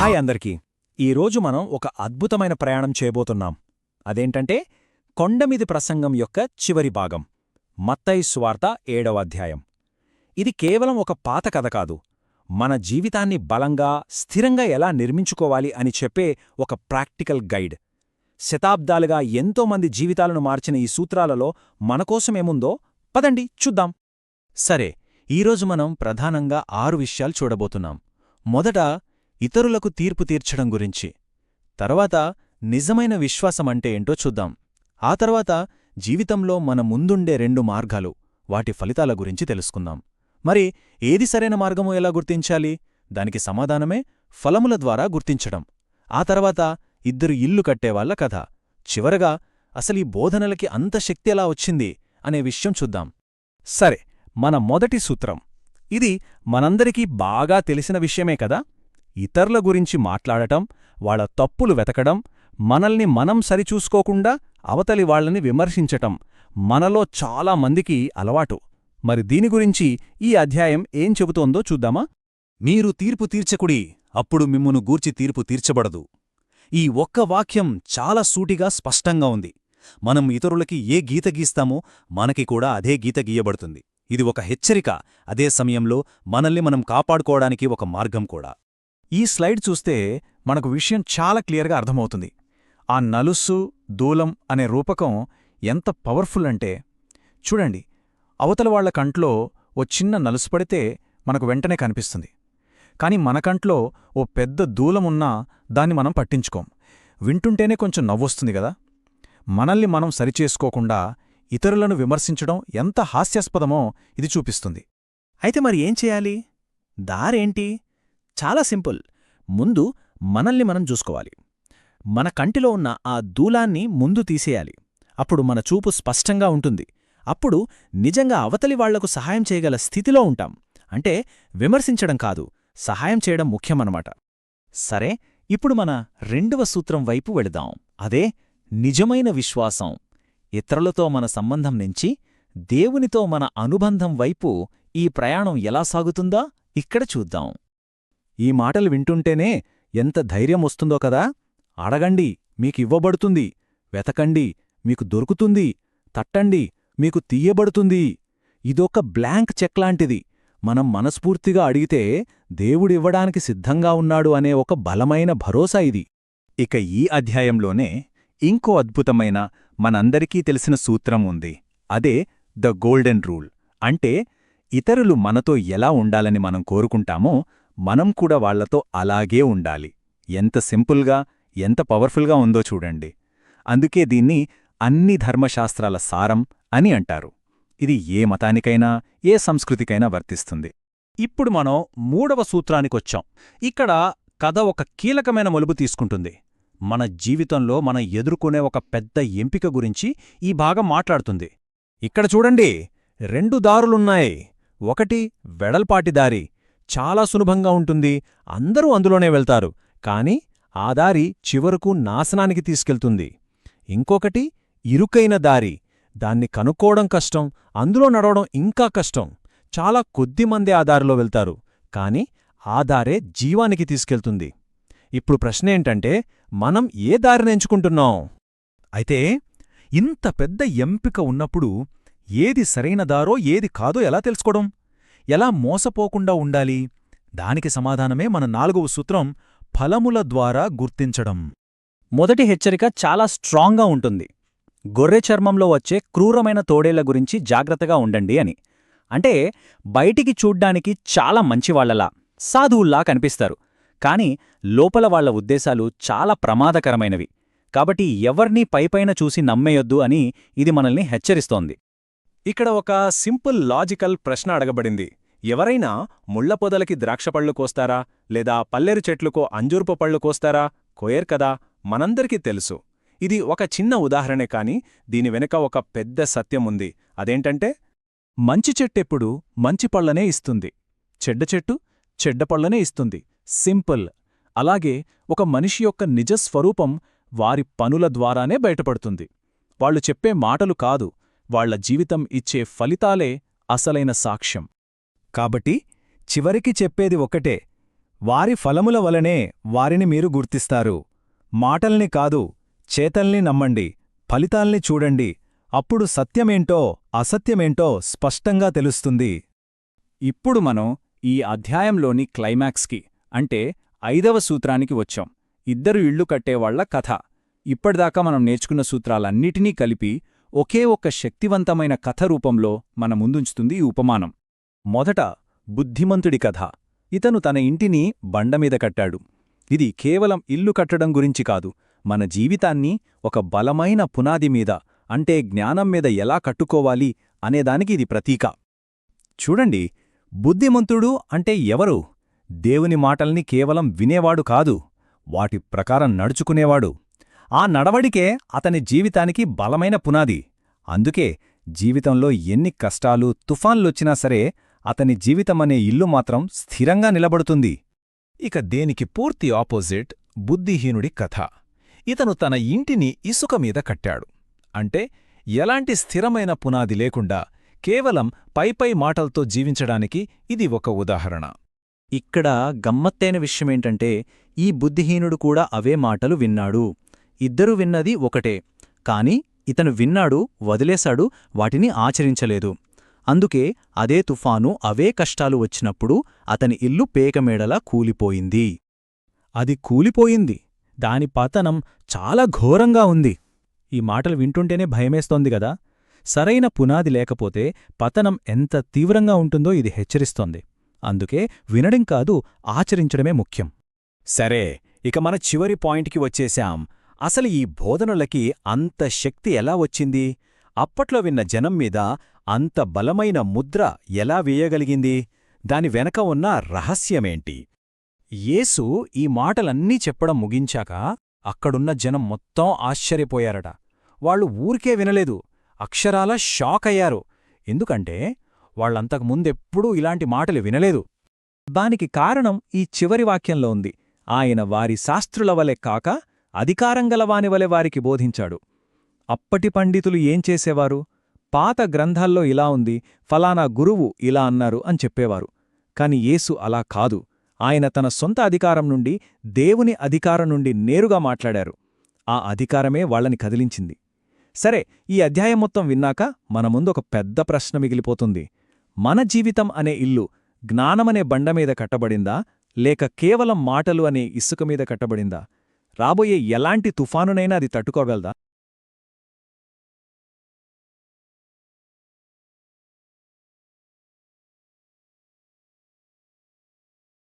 Hi అందరికీ. ఈరోజు మనం ఒక అద్భుతమైన ప్రయాణం చేయబోతున్నాం. అదేంటంటే కొండమీది ప్రసంగం యొక్క చివరి భాగం, మత్తయి సువార్త 7వ అధ్యాయం. ఇది కేవలం ఒక పాత కథ కాదు, మన జీవితాన్ని బలంగా, స్థిరంగా ఎలా నిర్మించుకోవాలి అని చెప్పే ఒక ప్రాక్టికల్ గైడ్. శతాబ్దాలుగా ఎంతోమంది జీవితాలను మార్చిన ఈ సూత్రాలలో మనకోసమేముందో పదండి చూద్దాం. సరే, ఈరోజు మనం ప్రధానంగా 6 విషయాలు చూడబోతున్నాం. మొదట ఇతరులకు తీర్పు తీర్చడం గురించి, తర్వాత నిజమైన విశ్వాసమంటే ఏంటో చూద్దాం. ఆ తర్వాత జీవితంలో మన ముందుండే 2 మార్గాలు, వాటి ఫలితాల గురించి తెలుసుకుందాం. మరి ఏది సరైన మార్గమో ఎలా గుర్తించాలి? దానికి సమాధానమే ఫలముల ద్వారా గుర్తించడం. ఆ తర్వాత 2 ఇల్లు కట్టేవాళ్ల కథ. చివరగా అసలీ బోధనలకి అంత శక్తి ఎలా వచ్చింది అనే విషయం చూద్దాం. సరే, మన మొదటి సూత్రం. ఇది మనందరికీ బాగా తెలిసిన విషయమే కదా. ఇతరుల గురించి మాట్లాడటం, వాళ్ల తప్పులు వెతకడం, మనల్ని మనం సరిచూసుకోకుండా అవతలి వాళ్లని విమర్శించటం మనలో చాలా మందికి అలవాటు. మరి దీని గురించి ఈ అధ్యాయం ఏం చెబుతోందో చూద్దామా? మీరు తీర్పు తీర్చకుడి, అప్పుడు మిమ్మును గూర్చి తీర్పు తీర్చబడదు. ఈ ఒక్క వాక్యం చాలా సూటిగా స్పష్టంగా ఉంది. మనం ఇతరులకి ఏ గీత గీస్తామో మనకి కూడా అదే గీత గీయబడుతుంది. ఇది ఒక హెచ్చరిక, అదే సమయంలో మనల్ని మనం కాపాడుకోవడానికి ఒక మార్గం కూడా. ఈ స్లైడ్ చూస్తే మనకు విషయం చాలా క్లియర్గా అర్థమవుతుంది. ఆ నలుస్సు, దూలం అనే రూపకం ఎంత పవర్ఫుల్ అంటే, చూడండి, అవతల వాళ్ల కంట్లో ఓ చిన్న నలుసు పడితే మనకు వెంటనే కనిపిస్తుంది. కాని మన కంట్లో ఓ పెద్ద దూలమున్నా దాన్ని మనం పట్టించుకోం. వింటుంటేనే కొంచెం నవ్వొస్తుంది గదా. మనల్ని మనం సరిచేసుకోకుండా ఇతరులను విమర్శించడం ఎంత హాస్యాస్పదమో ఇది చూపిస్తుంది. అయితే మరి ఏం చేయాలి? దారేంటి? చాలా సింపుల్. ముందు మనల్ని మనం చూసుకోవాలి. మన కంటిలో ఉన్న ఆ దూలాన్ని ముందు తీసేయాలి. అప్పుడు మన చూపు స్పష్టంగా ఉంటుంది. అప్పుడు నిజంగా అవతలి వాళ్లకు సహాయం చేయగల స్థితిలో ఉంటాం. అంటే విమర్శించడం కాదు, సహాయం చేయడం ముఖ్యమన్నమాట. సరే, ఇప్పుడు మన 2వ సూత్రం వైపు వెళదాం. అదే నిజమైన విశ్వాసం. ఇతరులతో మన సంబంధం నుంచి దేవునితో మన అనుబంధం వైపు ఈ ప్రయాణం ఎలా సాగుతుందో ఇక్కడ చూద్దాం. ఈ మాటలు వింటుంటేనే ఎంత ధైర్యం వస్తుందో కదా. అడగండి, మీకివ్వబడుతుంది. వెతకండి, మీకు దొరుకుతుంది. తట్టండి, మీకు తీయబడుతుంది. ఇదొక బ్లాంక్ చెక్ లాంటిది. మనం మనస్ఫూర్తిగా అడిగితే దేవుడివ్వడానికి సిద్ధంగా ఉన్నాడు అనే ఒక బలమైన భరోసా ఇది. ఇక ఈ అధ్యాయంలోనే ఇంకో అద్భుతమైన, మనందరికీ తెలిసిన సూత్రం ఉంది. అదే ద గోల్డెన్ రూల్. అంటే ఇతరులు మనతో ఎలా ఉండాలని మనం కోరుకుంటామో మనం కూడా వాళ్లతో అలాగే ఉండాలి. ఎంత సింపుల్గా, ఎంత పవర్ఫుల్గా ఉందో చూడండి. అందుకే దీన్ని అన్ని ధర్మశాస్త్రాల సారం అని అంటారు. ఇది ఏ మతానికైనా, ఏ సంస్కృతికైనా వర్తిస్తుంది. ఇప్పుడు మనం 3వ సూత్రానికొచ్చాం. ఇక్కడ కథ ఒక కీలకమైన మలుపు తీసుకుంటుంది. మన జీవితంలో మనం ఎదుర్కొనే ఒక పెద్ద ఎంపిక గురించి ఈ భాగం మాట్లాడుతుంది. ఇక్కడ చూడండి, 2 దారులున్నాయి. ఒకటి వెడల్పాటి దారి, చాలా సులభంగా ఉంటుంది, అందరూ అందులోనే వెళ్తారు. కాని ఆ దారి చివరకు నాశనానికి తీసుకెళ్తుంది. ఇంకొకటి ఇరుకైన దారి, దాన్ని కనుక్కోవడం కష్టం, అందులో నడవడం ఇంకా కష్టం. చాలా కొద్దిమంది ఆ దారిలో వెళ్తారు, కాని ఆ దారే జీవానికి తీసుకెళ్తుంది. ఇప్పుడు ప్రశ్నేంటంటే, మనం ఏ దారిని ఎంచుకుంటున్నాం? అయితే ఇంత పెద్ద ఎంపిక ఉన్నప్పుడు ఏది సరైన దారో ఏది కాదో ఎలా తెలుసుకోవడం? ఎలా మోసపోకుండా ఉండాలి? దానికి సమాధానమే మన 4వ సూత్రం, ఫలముల ద్వారా గుర్తించడం. మొదటి హెచ్చరిక చాలా స్ట్రాంగ్గా ఉంటుంది. గొర్రె చర్మంలో వచ్చే క్రూరమైన తోడేళ్ల గురించి జాగ్రత్తగా ఉండండి అని. అంటే బయటికి చూడ్డానికి చాలా మంచివాళ్లలా, సాధువుల్లా కనిపిస్తారు. కాని లోపల వాళ్ల ఉద్దేశాలు చాలా ప్రమాదకరమైనవి. కాబట్టి ఎవర్నీ పైపైన చూసి నమ్మేయొద్దు అని ఇది మనల్ని హెచ్చరిస్తోంది. ఇక్కడ ఒక సింపుల్ లాజికల్ ప్రశ్న అడగబడింది. ఎవరైనా ముళ్ల పొదలకి ద్రాక్షపళ్ళు కోస్తారా, లేదా పల్లెరు చెట్లుకో అంజూర్పు పళ్ళు కోస్తారా? కోయర్ కదా. మనందరికీ తెలుసు. ఇది ఒక చిన్న ఉదాహరణే, కాని దీని వెనుక ఒక పెద్ద సత్యముంది. అదేంటంటే, మంచి చెట్టెప్పుడు మంచి పళ్లనే ఇస్తుంది, చెడ్డ చెట్టు చెడ్డ పళ్లనే ఇస్తుంది. సింపుల్. అలాగే ఒక మనిషి యొక్క నిజస్వరూపం వారి పనుల ద్వారానే బయటపడుతుంది. వాళ్లు చెప్పే మాటలు కాదు, వాళ్ల జీవితం ఇచ్చే ఫలితాలే అసలైన సాక్ష్యం. కాబట్టి చివరికి చెప్పేది ఒకటే, వారి ఫలముల వలనే వారిని మీరు గుర్తిస్తారు. మాటల్ని కాదు, చేతల్ని నమ్మండి, ఫలితాల్ని చూడండి. అప్పుడు సత్యమేంటో అసత్యమేంటో స్పష్టంగా తెలుస్తుంది. ఇప్పుడు మనం ఈ అధ్యాయంలోని క్లైమాక్స్కి అంటే 5వ సూత్రానికి వచ్చాం. ఇద్దరు ఇళ్ళు కట్టేవాళ్ల కథ. ఇప్పటిదాకా మనం నేర్చుకున్న సూత్రాలన్నిటినీ కలిపి ఒకే ఒక్క శక్తివంతమైన కథ రూపంలో మన ముందుంచుతుంది ఈ ఉపమానం. మొదట బుద్ధిమంతుడి కథ. ఇతను తన ఇంటిని బండమీద కట్టాడు. ఇది కేవలం ఇల్లు కట్టడం గురించి కాదు, మన జీవితాన్ని ఒక బలమైన పునాది మీద అంటే జ్ఞానం మీద ఎలా కట్టుకోవాలి అనేదానికి ఇది ప్రతీక. చూడండి, బుద్ధిమంతుడు అంటే ఎవరు? దేవుని మాటల్ని కేవలం వినేవాడు కాదు, వాటి ప్రకారం నడుచుకునేవాడు. ఆ నడవడికే అతని జీవితానికి బలమైన పునాది. అందుకే జీవితంలో ఎన్ని కష్టాలు, తుఫాన్లొచ్చినా సరే అతని జీవితమనే ఇల్లు మాత్రం స్థిరంగా నిలబడుతుంది. ఇక దేనికి పూర్తి ఆపోజిట్ బుద్ధిహీనుడి కథ. ఇతను తన ఇంటిని ఇసుక మీద కట్టాడు. అంటే ఎలాంటి స్థిరమైన పునాది లేకుండా కేవలం పైపై మాటలతో జీవించడానికి ఇది ఒక ఉదాహరణ. ఇక్కడ గమ్మత్తైన విషయమేంటంటే ఈ బుద్ధిహీనుడు కూడా అవే మాటలు విన్నాడు. ఇద్దరూ విన్నది ఒకటే, కాని ఇతను విన్నాడు, వదిలేశాడు, వాటిని ఆచరించలేదు. అందుకే అదే తుఫాను, అవే కష్టాలు వచ్చినప్పుడు అతని ఇల్లు పేకమేడలా కూలిపోయింది. అది కూలిపోయింది, దాని పతనం చాలా ఘోరంగా ఉంది. ఈ మాటలు వింటుంటేనే భయమేస్తోంది గదా. సరైన పునాది లేకపోతే పతనం ఎంత తీవ్రంగా ఉంటుందో ఇది హెచ్చరిస్తోంది. అందుకే వినడం కాదు, ఆచరించడమే ముఖ్యం. సరే, ఇక మన చివరి పాయింట్కి వచ్చేశాం. అసలు ఈ బోధనలకి అంత శక్తి ఎలా వచ్చింది? అప్పట్లో విన్న జనం మీద అంత బలమైన ముద్ర ఎలా వేయగలిగింది? దాని వెనక ఉన్న రహస్యమేంటి? యేసు ఈ మాటలన్నీ చెప్పడం ముగించాక అక్కడున్న జనం మొత్తం ఆశ్చర్యపోయారట. వాళ్ళు ఊరికే వినలేదు, అక్షరాల షాక్ అయ్యారు. ఎందుకంటే వాళ్లంతకుముందెప్పుడూ ఇలాంటి మాటలు వినలేదు. దానికి కారణం ఈ చివరి వాక్యంలో ఉంది. ఆయన వారి శాస్త్రుల వలె కాక అధికారంగలవాని వలె వారికి బోధించాడు. అప్పటి పండితులు ఏం చేసేవారు? పాత గ్రంథాల్లో ఇలా ఉంది, ఫలానా గురువు ఇలా అన్నారు అని చెప్పేవారు. కాని యేసు అలా కాదు. ఆయన తన సొంత అధికారం నుండి, దేవుని అధికారం నుండి నేరుగా మాట్లాడారు. ఆ అధికారమే వాళ్లని కదిలించింది. సరే, ఈ అధ్యాయం మొత్తం విన్నాక మన ముందు ఒక పెద్ద ప్రశ్న మిగిలిపోతుంది. మన జీవితం అనే ఇల్లు జ్ఞానమనే బండమీద కట్టబడిందా, లేక కేవలం మాటలు అనే ఇసుక మీద కట్టబడిందా? రాబోయే ఎలాంటి తుఫానునైనా అది తట్టుకోగలదా?